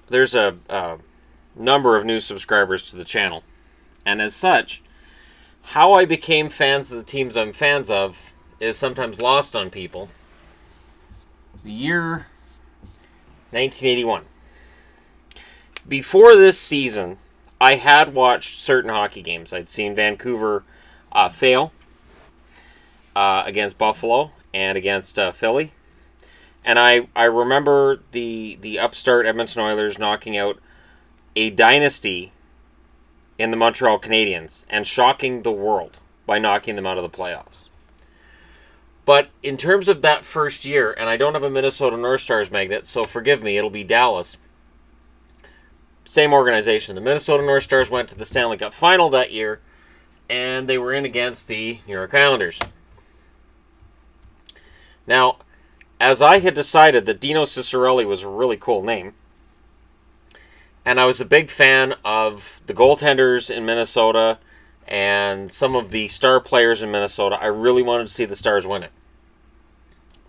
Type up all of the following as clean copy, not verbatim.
there's a number of new subscribers to the channel. And as such, how I became fans of the teams I'm fans of is sometimes lost on people. The year 1981. Before this season, I had watched certain hockey games. I'd seen Vancouver fail against Buffalo and against Philly. And I remember the upstart Edmonton Oilers knocking out a dynasty in the Montreal Canadiens and shocking the world by knocking them out of the playoffs. But in terms of that first year, and I don't have a Minnesota North Stars magnet, so forgive me, it'll be Dallas. Same organization. The Minnesota North Stars went to the Stanley Cup final that year, and they were in against the New York Islanders. Now, as I had decided that Dino Ciccarelli was a really cool name, and I was a big fan of the goaltenders in Minnesota and some of the star players in Minnesota, I really wanted to see the Stars win it,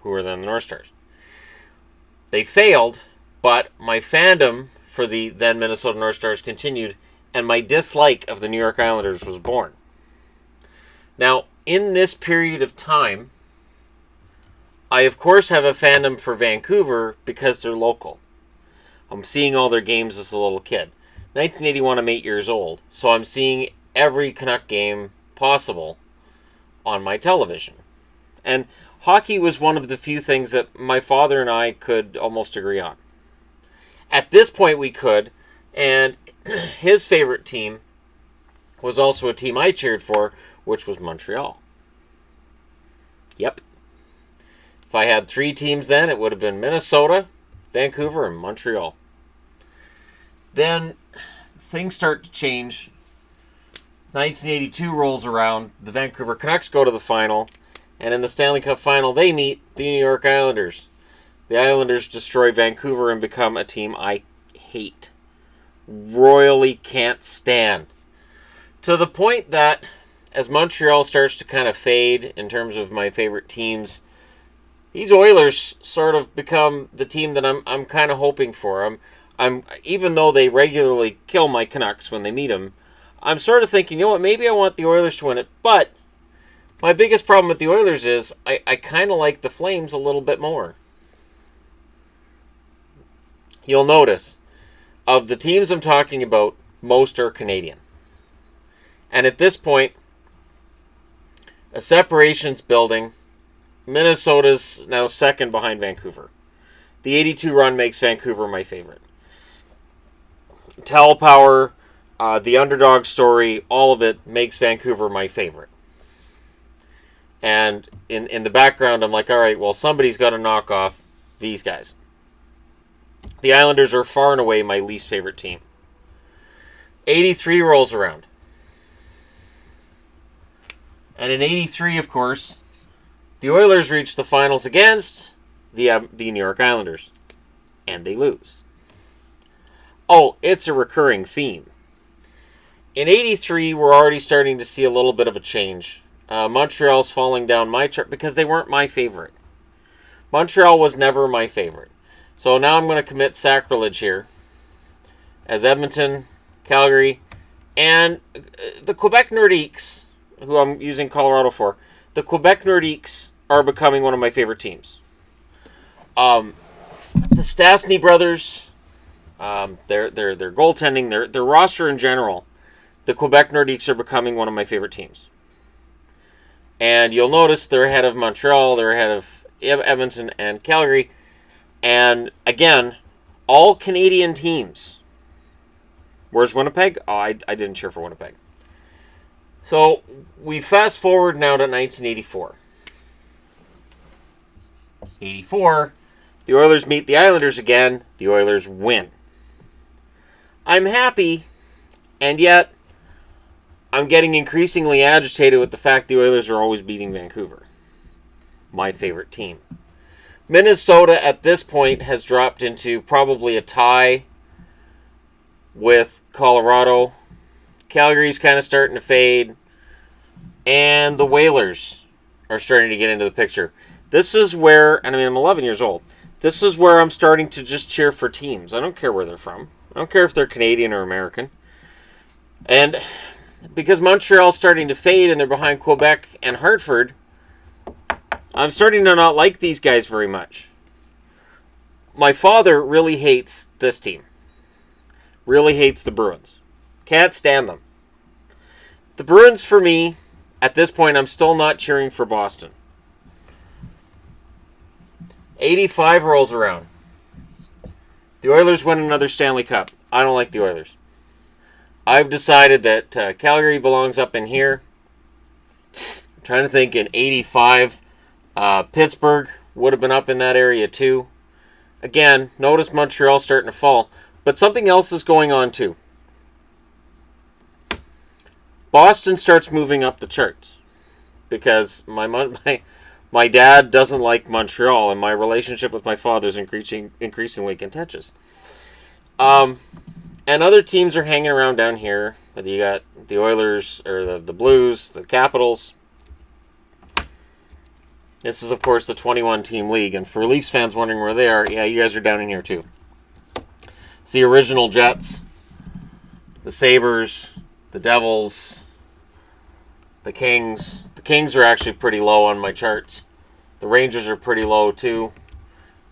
who were then the North Stars. They failed, but my fandom for the then Minnesota North Stars continued, and my dislike of the New York Islanders was born. Now, in this period of time, I of course have a fandom for Vancouver because they're local. I'm seeing all their games as a little kid. 1981, I'm 8 years old, so I'm seeing every Canuck game possible on my television. And hockey was one of the few things that my father and I could almost agree on. At this point we could, and his favorite team was also a team I cheered for, which was Montreal. Yep. If I had three teams then, it would have been Minnesota, Vancouver, and Montreal. Then things start to change. 1982 rolls around. The Vancouver Canucks go to the final. And in the Stanley Cup final, they meet the New York Islanders. The Islanders destroy Vancouver and become a team I hate. Royally can't stand. To the point that as Montreal starts to kind of fade in terms of my favorite teams, these Oilers sort of become the team that I'm kind of hoping for. I'm even though they regularly kill my Canucks when they meet them, I'm sort of thinking, you know what, maybe I want the Oilers to win it. But my biggest problem with the Oilers is I kind of like the Flames a little bit more. You'll notice, of the teams I'm talking about, most are Canadian. And at this point, a separation's building. Minnesota's now second behind Vancouver. The 82 run makes Vancouver my favorite. Towel power, the underdog story, all of it makes Vancouver my favorite. And in the background, I'm like, all right, well, somebody's got to knock off these guys. The Islanders are far and away my least favorite team. 83 rolls around. And in 83, of course, the Oilers reach the finals against the New York Islanders. And they lose. Oh, it's a recurring theme. In 83, we're already starting to see a little bit of a change. Montreal's falling down my chart because they weren't my favorite. Montreal was never my favorite. So now I'm going to commit sacrilege here. As Edmonton, Calgary, and the Quebec Nordiques, who I'm using Colorado for, the Quebec Nordiques are becoming one of my favorite teams. The Stastny brothers, their goaltending, their roster in general, the Quebec Nordiques are becoming one of my favorite teams. And you'll notice they're ahead of Montreal, they're ahead of Edmonton and Calgary. And again, all Canadian teams. Where's Winnipeg? Oh, I didn't cheer for Winnipeg. So we fast forward now to 1984. 84, the Oilers meet the Islanders again. The Oilers win. I'm happy, and yet I'm getting increasingly agitated with the fact the Oilers are always beating Vancouver, my favorite team. Minnesota at this point has dropped into probably a tie with Colorado. Calgary's kind of starting to fade. And the Whalers are starting to get into the picture. This is where, and I mean, I'm 11 years old. This is where I'm starting to just cheer for teams. I don't care where they're from. I don't care if they're Canadian or American. And because Montreal's starting to fade and they're behind Quebec and Hartford, I'm starting to not like these guys very much. My father really hates this team. Really hates the Bruins. Can't stand them. The Bruins, for me, at this point, I'm still not cheering for Boston. 85 rolls around. The Oilers win another Stanley Cup. I don't like the Oilers. I've decided that Calgary belongs up in here. I'm trying to think in 85. Pittsburgh would have been up in that area too. Again, notice Montreal starting to fall. But something else is going on too. Boston starts moving up the charts. Because my dad doesn't like Montreal, and my relationship with my father is increasingly contentious. And other teams are hanging around down here. You got the Oilers, or the Blues, the Capitals. This is, of course, the 21-team league. And for Leafs fans wondering where they are, yeah, you guys are down in here too. It's the original Jets, the Sabres, the Devils, the Kings. The Kings are actually pretty low on my charts. The Rangers are pretty low too.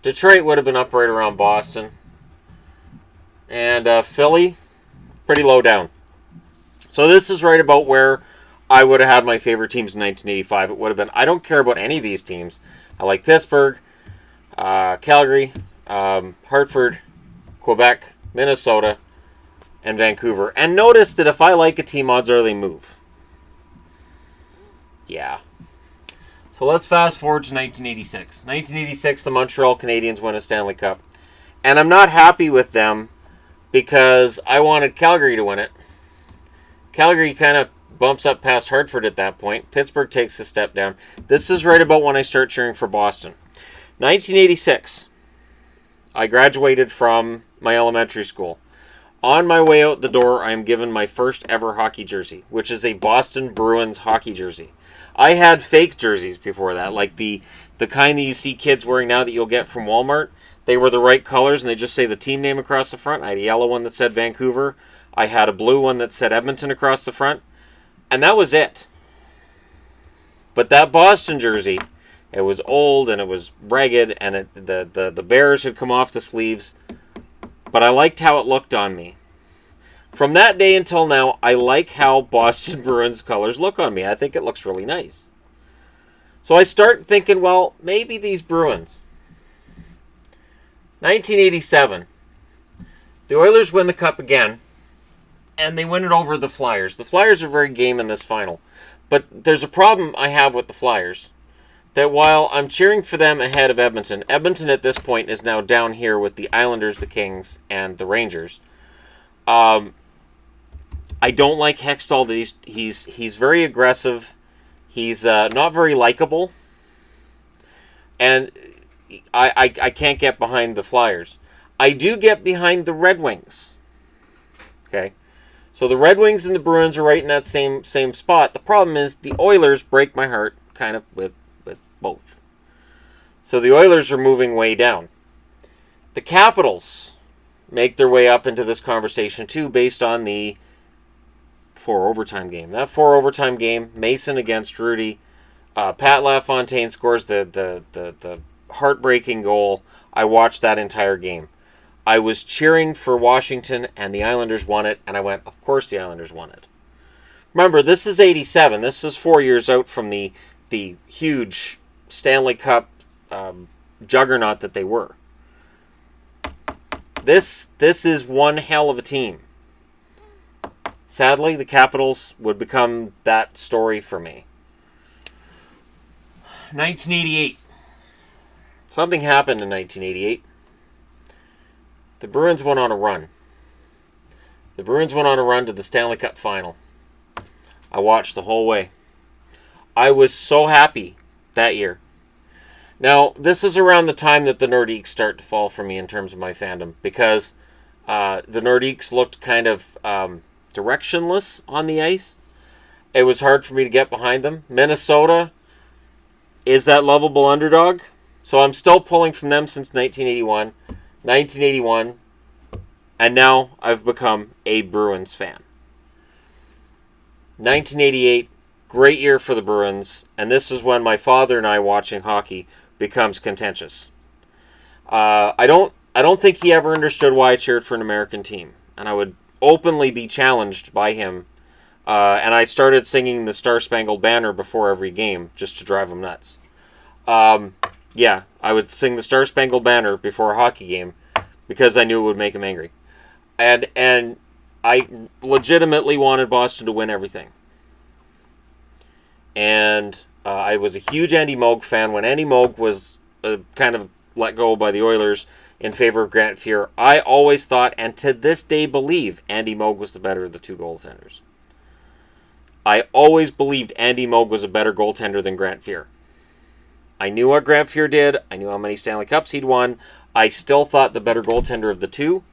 Detroit would have been up right around Boston. And Philly, pretty low down. So this is right about where I would have had my favorite teams in 1985. It would have been, I don't care about any of these teams. I like Pittsburgh, Calgary, Hartford, Quebec, Minnesota, and Vancouver. And notice that if I like a team, odds are they move. Yeah. So let's fast forward to 1986. 1986, the Montreal Canadiens win a Stanley Cup. And I'm not happy with them because I wanted Calgary to win it. Calgary kind of bumps up past Hartford at that point. Pittsburgh takes a step down. This is right about when I start cheering for Boston. 1986, I graduated from my elementary school. On my way out the door, I am given my first ever hockey jersey, which is a Boston Bruins hockey jersey. I had fake jerseys before that, like the kind that you see kids wearing now that you'll get from Walmart. They were the right colors, and they just say the team name across the front. I had a yellow one that said Vancouver. I had a blue one that said Edmonton across the front. And that was it. But that Boston jersey, it was old, and it was ragged, and the bears had come off the sleeves. But I liked how it looked on me. From that day until now, I like how Boston Bruins colors look on me. I think it looks really nice. So I start thinking, well, maybe these Bruins. 1987. The Oilers win the Cup again, and they win it over the Flyers. The Flyers are very game in this final. But there's a problem I have with the Flyers. That while I'm cheering for them ahead of Edmonton, Edmonton at this point is now down here with the Islanders, the Kings, and the Rangers. I don't like Hextall. He's very aggressive. He's not very likable. And I can't get behind the Flyers. I do get behind the Red Wings. Okay? So the Red Wings and the Bruins are right in that same spot. The problem is the Oilers break my heart kind of with both. So the Oilers are moving way down. The Capitals make their way up into this conversation too based on the 4 overtime game. That 4 overtime game, Mason against Rudy. Pat LaFontaine scores the heartbreaking goal. I watched that entire game. I was cheering for Washington, and the Islanders won it, and I went, of course the Islanders won it. Remember, this is 87. This is 4 years out from the huge Stanley Cup juggernaut that they were. This is one hell of a team. Sadly, the Capitals would become that story for me. 1988. Something happened in 1988. The Bruins went on a run. The Bruins went on a run to the Stanley Cup final. I watched the whole way. I was so happy that year. Now, this is around the time that the Nordiques start to fall for me in terms of my fandom, because the Nordiques looked kind of directionless on the ice. It was hard for me to get behind them. Minnesota is that lovable underdog. So I'm still pulling from them since 1981, and now I've become a Bruins fan. 1988, great year for the Bruins, and this is when my father and I watching hockey becomes contentious. I don't think he ever understood why I cheered for an American team, and I would openly be challenged by him. And I started singing the Star Spangled Banner before every game just to drive him nuts. Yeah, I would sing the Star Spangled Banner before a hockey game because I knew it would make him angry. And I legitimately wanted Boston to win everything. And I was a huge Andy Moog fan. When Andy Moog was kind of let go by the Oilers in favor of Grant Fuhr, I always thought, and to this day believe, Andy Moog was the better of the two goaltenders. I always believed Andy Moog was a better goaltender than Grant Fuhr. I knew what Grant Fuhr did. I knew how many Stanley Cups he'd won. I still thought the better goaltender of the two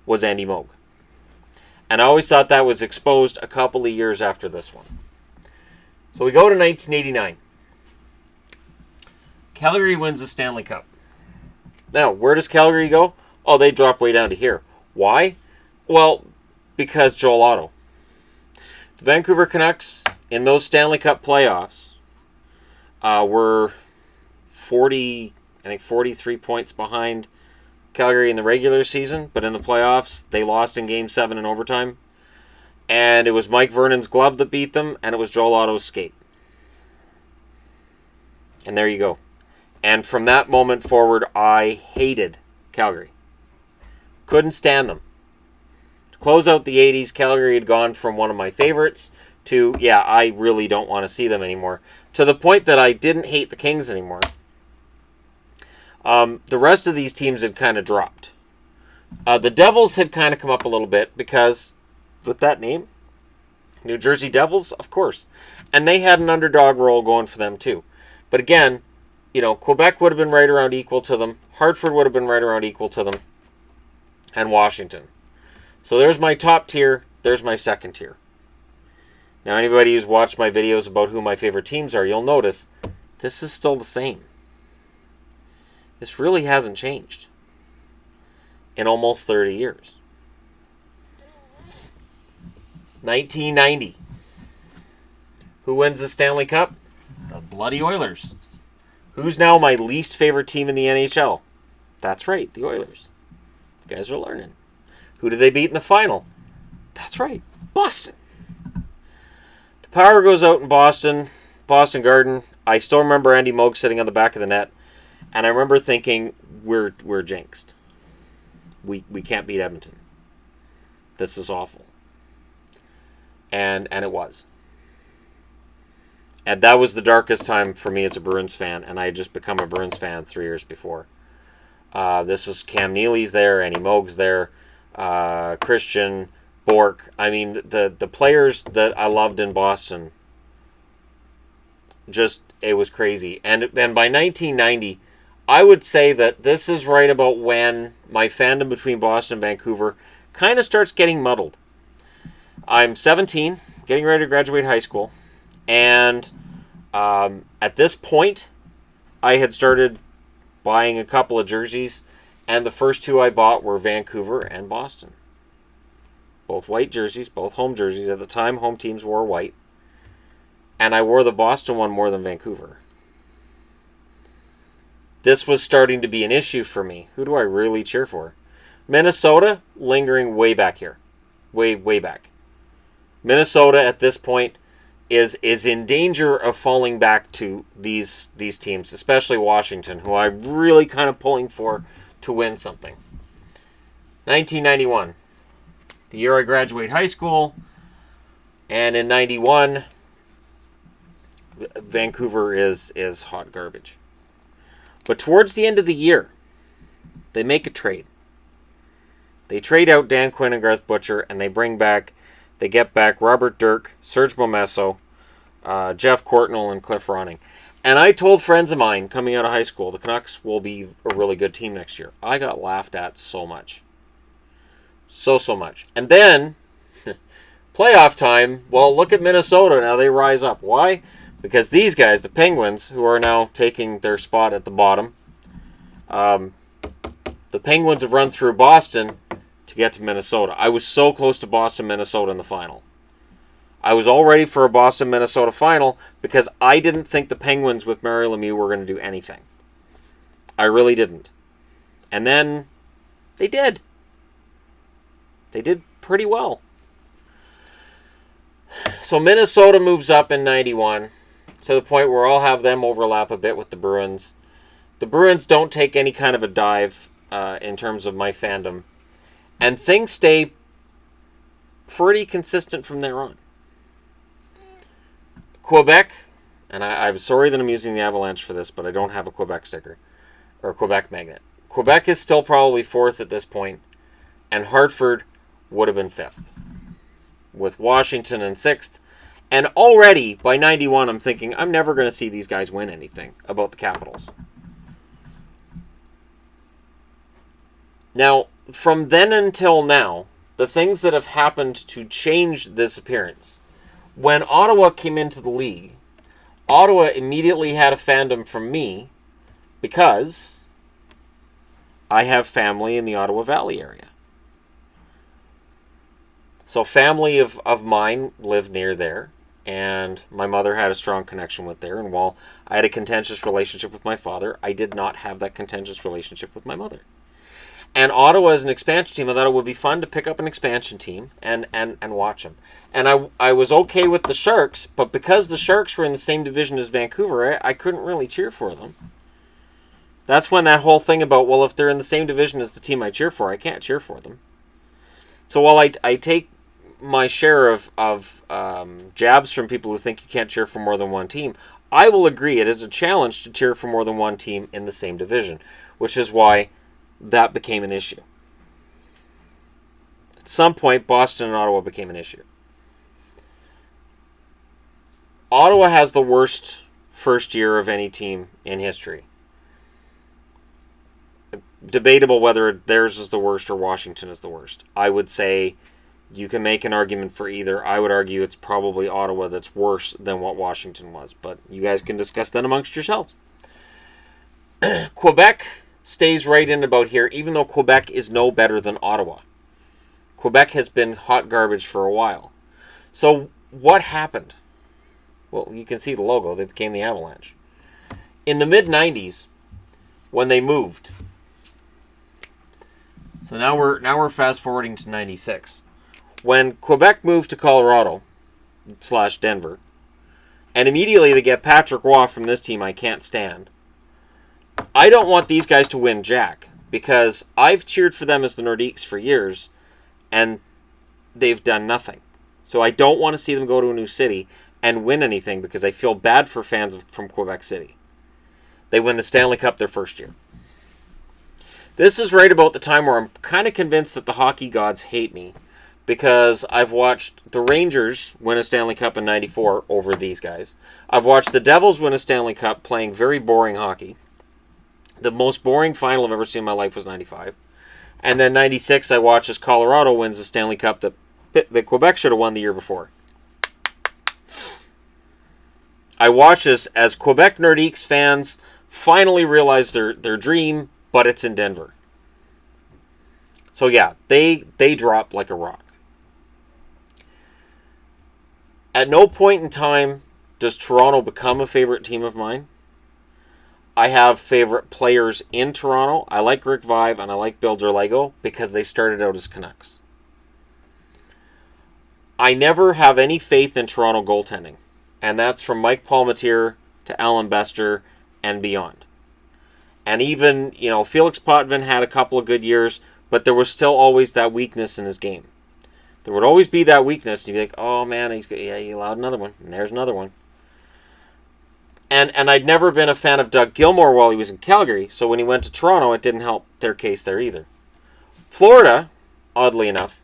was Andy Moog. And I always thought that was exposed a couple of years after this one. So we go to 1989. Calgary wins the Stanley Cup. Now, where does Calgary go? Oh, they drop way down to here. Why? Well, because Joel Otto. The Vancouver Canucks, in those Stanley Cup playoffs, were 43 points behind Calgary in the regular season, but in the playoffs, they lost in Game 7 in overtime. And it was Mike Vernon's glove that beat them, and it was Joel Otto's skate. And there you go. And from that moment forward, I hated Calgary. Couldn't stand them. To close out the 80s, Calgary had gone from one of my favorites to, yeah, I really don't want to see them anymore. To the point that I didn't hate the Kings anymore. The rest of these teams had kind of dropped. The Devils had kind of come up a little bit because, with that name, New Jersey Devils, of course. And they had an underdog role going for them too. But again, Quebec would have been right around equal to them. Hartford would have been right around equal to them. And Washington. So there's my top tier. There's my second tier. Now, anybody who's watched my videos about who my favorite teams are, you'll notice this is still the same. This really hasn't changed in almost 30 years. 1990. Who wins the Stanley Cup? The bloody Oilers. Who's now my least favorite team in the NHL? That's right, the Oilers. You guys are learning. Who did they beat in the final? That's right, Boston. The power goes out in Boston Garden. I still remember Andy Moog sitting on the back of the net, and I remember thinking, we're jinxed. We can't beat Edmonton. This is awful. And it was. And that was the darkest time for me as a Bruins fan, and I had just become a Bruins fan 3 years before. This was Cam Neely's there, Andy Moog's there, Christian, Bork. I mean, the players that I loved in Boston, just, it was crazy. And by 1990, I would say that this is right about when my fandom between Boston and Vancouver kind of starts getting muddled. I'm 17, getting ready to graduate high school, and at this point, I had started buying a couple of jerseys, and the first two I bought were Vancouver and Boston. Both white jerseys, both home jerseys. At the time, home teams wore white, and I wore the Boston one more than Vancouver. This was starting to be an issue for me. Who do I really cheer for? Minnesota, lingering way back here. Way back. Minnesota, at this point, is in danger of falling back to these teams, especially Washington, who I'm really kind of pulling for to win something. 1991, the year I graduate high school, and in 91, Vancouver is hot garbage. But towards the end of the year, they make a trade. They trade out Dan Quinn and Garth Butcher, and they get back Robert Dirk, Serge Momesso, Jeff Courtnall, and Cliff Ronning. And I told friends of mine coming out of high school, the Canucks will be a really good team next year. I got laughed at so much. So much. And then, playoff time, well, look at Minnesota. Now they rise up. Why? Because these guys, the Penguins, who are now taking their spot at the bottom, The Penguins have run through Boston to get to Minnesota. I was so close to Boston, Minnesota in the final. I was all ready for a Boston, Minnesota final because I didn't think the Penguins with Mario Lemieux were going to do anything. I really didn't. And then they did. They did pretty well. So Minnesota moves up in 91 to the point where I'll have them overlap a bit with the Bruins. The Bruins don't take any kind of a dive in terms of my fandom. And things stay pretty consistent from there on. Quebec, and I'm sorry that I'm using the Avalanche for this, but I don't have a Quebec sticker or Quebec magnet. Quebec is still probably fourth at this point, and Hartford would have been fifth, with Washington in sixth. And already by 91, I'm thinking I'm never going to see these guys win anything about the Capitals. Now, from then until now, the things that have happened to change this appearance. When Ottawa came into the league, Ottawa immediately had a fandom from me because I have family in the Ottawa Valley area. So family of mine lived near there, and my mother had a strong connection with there. And while I had a contentious relationship with my father, I did not have that contentious relationship with my mother. And Ottawa is an expansion team. I thought it would be fun to pick up an expansion team and watch them. And I was okay with the Sharks, but because the Sharks were in the same division as Vancouver, I couldn't really cheer for them. That's when that whole thing about, well, if they're in the same division as the team I cheer for, I can't cheer for them. So while I take my share of jabs from people who think you can't cheer for more than one team, I will agree it is a challenge to cheer for more than one team in the same division, which is why that became an issue. At some point, Boston and Ottawa became an issue. Ottawa has the worst first year of any team in history. Debatable whether theirs is the worst or Washington is the worst. I would say you can make an argument for either. I would argue it's probably Ottawa that's worse than what Washington was, but you guys can discuss that amongst yourselves. Quebec stays right in about here, even though Quebec is no better than Ottawa. Quebec has been hot garbage for a while. So what happened? Well, you can see the logo. They became the Avalanche. In the mid-90s, when they moved. So now we're fast forwarding to 96. When Quebec moved to Colorado / Denver, and immediately they get Patrick Roy from this team I can't stand. I don't want these guys to win jack, because I've cheered for them as the Nordiques for years, and they've done nothing. So I don't want to see them go to a new city and win anything, because I feel bad for fans from Quebec City. They win the Stanley Cup their first year. This is right about the time where I'm kind of convinced that the hockey gods hate me, because I've watched the Rangers win a Stanley Cup in 94 over these guys. I've watched the Devils win a Stanley Cup playing very boring hockey. The most boring final I've ever seen in my life was 95. And then 96, I watched as Colorado wins the Stanley Cup that Quebec should have won the year before. I watched this as Quebec Nordiques fans finally realize their dream, but it's in Denver. So yeah, they drop like a rock. At no point in time does Toronto become a favorite team of mine. I have favorite players in Toronto. I like Rick Vive and I like Bill Derlego because they started out as Canucks. I never have any faith in Toronto goaltending. And that's from Mike Palmateer to Alan Bester and beyond. And even, Felix Potvin had a couple of good years, but there was still always that weakness in his game. There would always be that weakness. And you'd be like, oh man, he allowed another one. And there's another one. And I'd never been a fan of Doug Gilmour while he was in Calgary, so when he went to Toronto, it didn't help their case there either. Florida, oddly enough,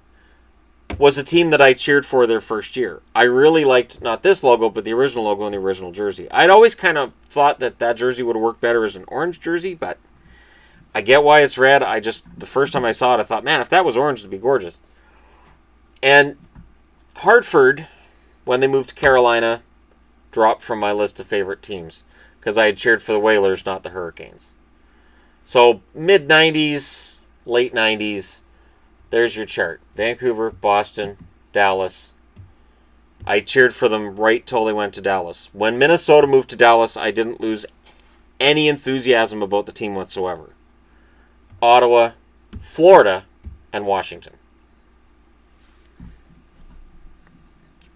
was a team that I cheered for their first year. I really liked, not this logo, but the original logo and the original jersey. I'd always kind of thought that jersey would work better as an orange jersey, but I get why it's red. The first time I saw it, I thought, man, if that was orange, it'd be gorgeous. And Hartford, when they moved to Carolina, dropped from my list of favorite teams because I had cheered for the Whalers, not the Hurricanes. So mid-90s, late 90s, there's your chart. Vancouver, Boston, Dallas. I cheered for them right till they went to Dallas. When Minnesota moved to Dallas, I didn't lose any enthusiasm about the team whatsoever. Ottawa, Florida, and Washington.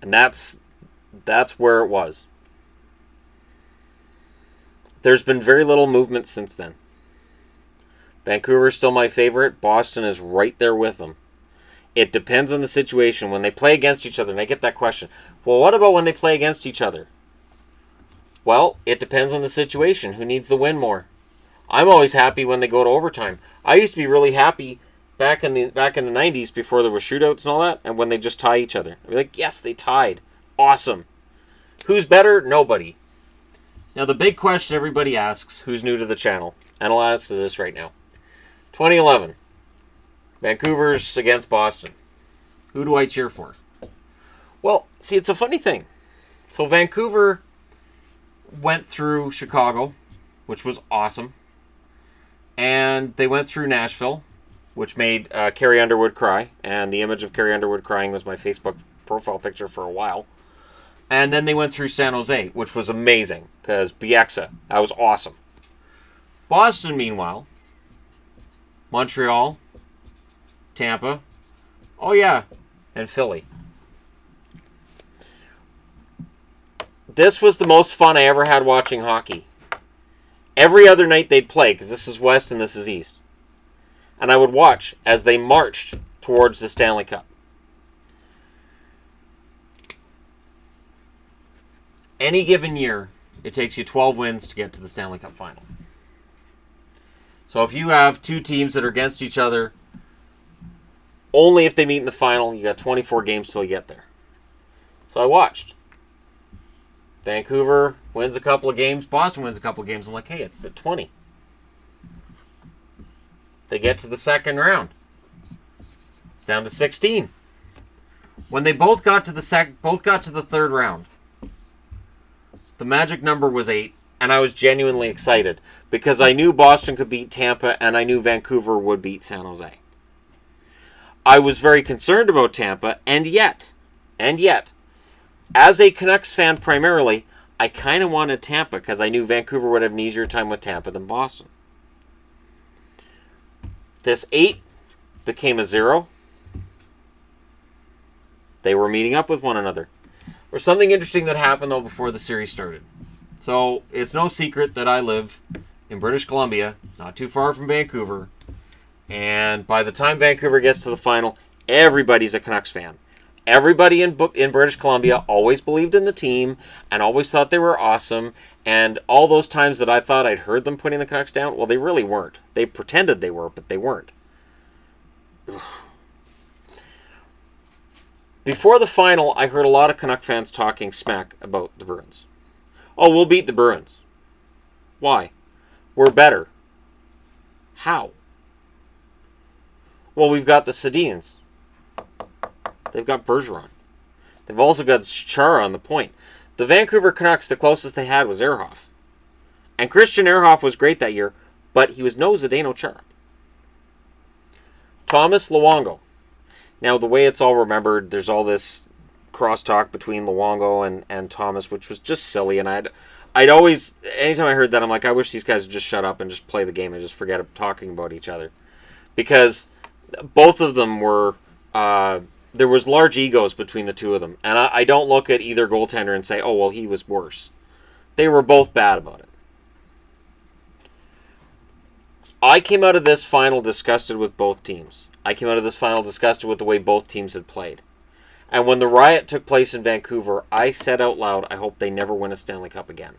And that's where it was. There's been very little movement since then. Vancouver is still my favorite. Boston is right there with them. It depends on the situation. When they play against each other, and I get that question, well, what about when they play against each other? Well, it depends on the situation. Who needs the win more? I'm always happy when they go to overtime. I used to be really happy back in the 90s before there were shootouts and all that, and when they just tie each other. I'd be like, yes, they tied. Awesome. Who's better? Nobody. Now, the big question everybody asks, who's new to the channel, and I'll answer this right now. 2011. Vancouver's against Boston. Who do I cheer for? Well, see, it's a funny thing. So Vancouver went through Chicago, which was awesome. And they went through Nashville, which made Carrie Underwood cry. And the image of Carrie Underwood crying was my Facebook profile picture for a while. And then they went through San Jose, which was amazing, because Bieksa, that was awesome. Boston, meanwhile, Montreal, Tampa, oh yeah, and Philly. This was the most fun I ever had watching hockey. Every other night they'd play, because this is West and this is East. And I would watch as they marched towards the Stanley Cup. Any given year, it takes you 12 wins to get to the Stanley Cup final. So if you have two teams that are against each other, only if they meet in the final, you got 24 games till you get there. So I watched. Vancouver wins a couple of games. Boston wins a couple of games. I'm like, hey, it's at 20. They get to the second round. It's down to 16. When they both got to the third round, the magic number was 8, and I was genuinely excited because I knew Boston could beat Tampa, and I knew Vancouver would beat San Jose. I was very concerned about Tampa, and yet, as a Canucks fan primarily, I kind of wanted Tampa because I knew Vancouver would have an easier time with Tampa than Boston. This 8 became a 0. They were meeting up with one another. There's something interesting that happened, though, before the series started. So, it's no secret that I live in British Columbia, not too far from Vancouver. And by the time Vancouver gets to the final, everybody's a Canucks fan. Everybody in British Columbia always believed in the team and always thought they were awesome. And all those times that I thought I'd heard them putting the Canucks down, well, they really weren't. They pretended they were, but they weren't. Before the final, I heard a lot of Canuck fans talking smack about the Bruins. Oh, we'll beat the Bruins. Why? We're better. How? Well, we've got the Sedins. They've got Bergeron. They've also got Chara on the point. The Vancouver Canucks, the closest they had was Ehrhoff. And Christian Ehrhoff was great that year, but he was no Zdeno Chara. Thomas Luongo. Now, the way it's all remembered, there's all this crosstalk between Luongo and Thomas, which was just silly. And I'd always, anytime I heard that, I'm like, I wish these guys would just shut up and just play the game and just forget talking about each other. Because both of them were, there was large egos between the two of them. And I don't look at either goaltender and say, oh, well, he was worse. They were both bad about it. I came out of this final disgusted with both teams. I came out of this final disgusted with the way both teams had played. And when the riot took place in Vancouver, I said out loud, I hope they never win a Stanley Cup again.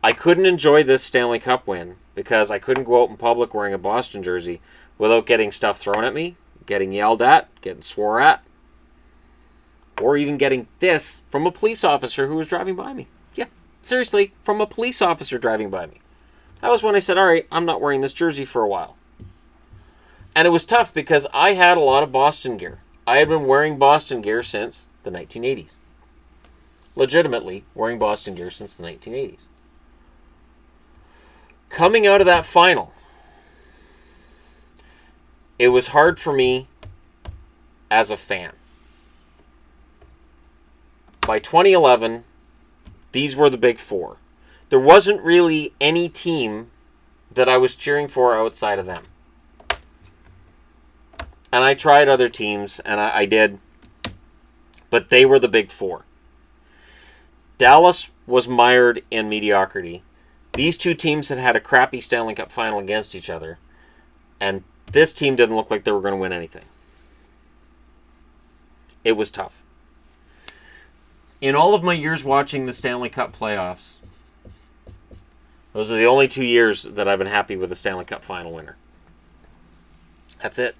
I couldn't enjoy this Stanley Cup win because I couldn't go out in public wearing a Boston jersey without getting stuff thrown at me, getting yelled at, getting swore at, or even getting this from a police officer who was driving by me. Yeah, seriously, from a police officer driving by me. That was when I said, all right, I'm not wearing this jersey for a while. And it was tough because I had a lot of Boston gear. I had been wearing Boston gear since the 1980s. Legitimately wearing Boston gear since the 1980s. Coming out of that final, it was hard for me as a fan. By 2011, these were the big four. There wasn't really any team that I was cheering for outside of them. And I tried other teams, and I did, but they were the big four. Dallas was mired in mediocrity. These two teams had a crappy Stanley Cup final against each other, and this team didn't look like they were going to win anything. It was tough. In all of my years watching the Stanley Cup playoffs, those are the only 2 years that I've been happy with a Stanley Cup final winner. That's it.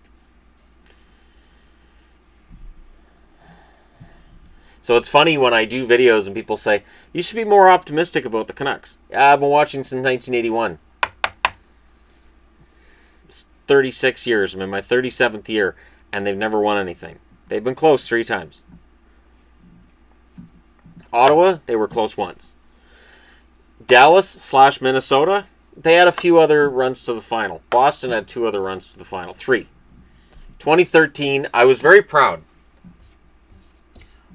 So it's funny when I do videos and people say, you should be more optimistic about the Canucks. Yeah, I've been watching since 1981. It's 36 years. I'm in my 37th year, and they've never won anything. They've been close 3 times. Ottawa, they were close once. Dallas/Minnesota, they had a few other runs to the final. Boston had 2 other runs to the final. 3. 2013, I was very proud.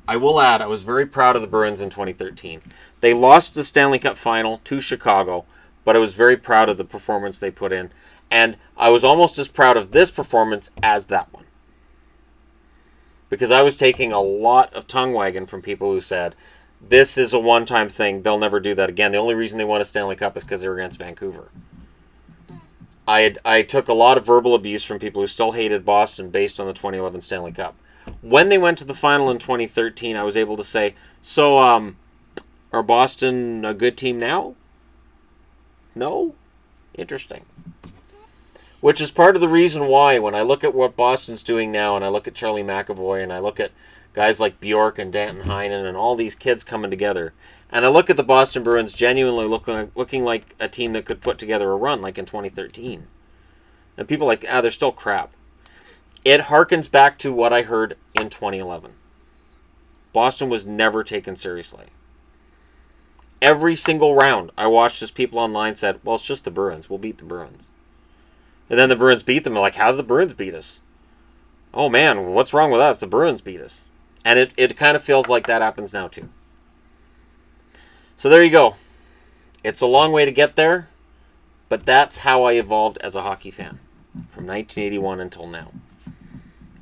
I will add, I was very proud of the Bruins in 2013. They lost the Stanley Cup final to Chicago, but I was very proud of the performance they put in. And I was almost as proud of this performance as that one. Because I was taking a lot of tongue wagging from people who said, this is a one-time thing, they'll never do that again. The only reason they won a Stanley Cup is because they were against Vancouver. I took a lot of verbal abuse from people who still hated Boston based on the 2011 Stanley Cup. When they went to the final in 2013, I was able to say, so, are Boston a good team now? No? Interesting. Which is part of the reason why, when I look at what Boston's doing now, and I look at Charlie McAvoy, and I look at guys like Bjork and Danton Heinen, and all these kids coming together, and I look at the Boston Bruins genuinely looking like a team that could put together a run, like in 2013. And people are like, they're still crap. It harkens back to what I heard in 2011. Boston was never taken seriously. Every single round I watched as people online said, well, it's just the Bruins. We'll beat the Bruins. And then the Bruins beat them. I'm like, how did the Bruins beat us? Oh, man, what's wrong with us? The Bruins beat us. And it kind of feels like that happens now, too. So there you go. It's a long way to get there, but that's how I evolved as a hockey fan from 1981 until now.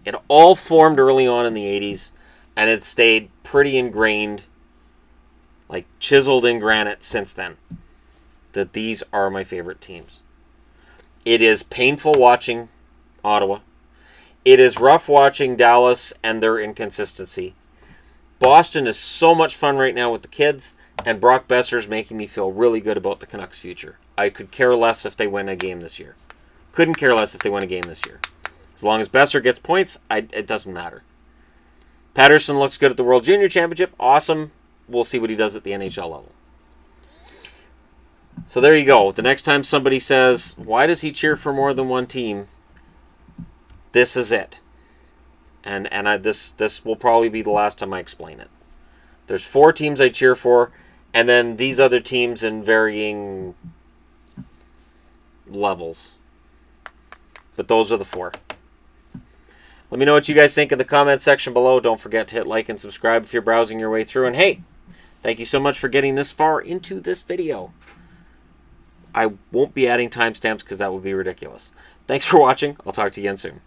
It all formed early on in the 80s, and it stayed pretty ingrained, like chiseled in granite since then, that these are my favorite teams. It is painful watching Ottawa. It is rough watching Dallas and their inconsistency. Boston is so much fun right now with the kids, and Brock Besser's making me feel really good about the Canucks' future. I could care less if they win a game this year. Couldn't care less if they win a game this year. As long as Besser gets points, it doesn't matter. Patterson looks good at the World Junior Championship. Awesome. We'll see what he does at the NHL level. So there you go. The next time somebody says, why does he cheer for more than one team? This is it. And this will probably be the last time I explain it. There's 4 teams I cheer for, and then these other teams in varying levels. But those are the 4. Let me know what you guys think in the comment section below. Don't forget to hit like and subscribe if you're browsing your way through. And hey, thank you so much for getting this far into this video. I won't be adding timestamps because that would be ridiculous. Thanks for watching. I'll talk to you again soon.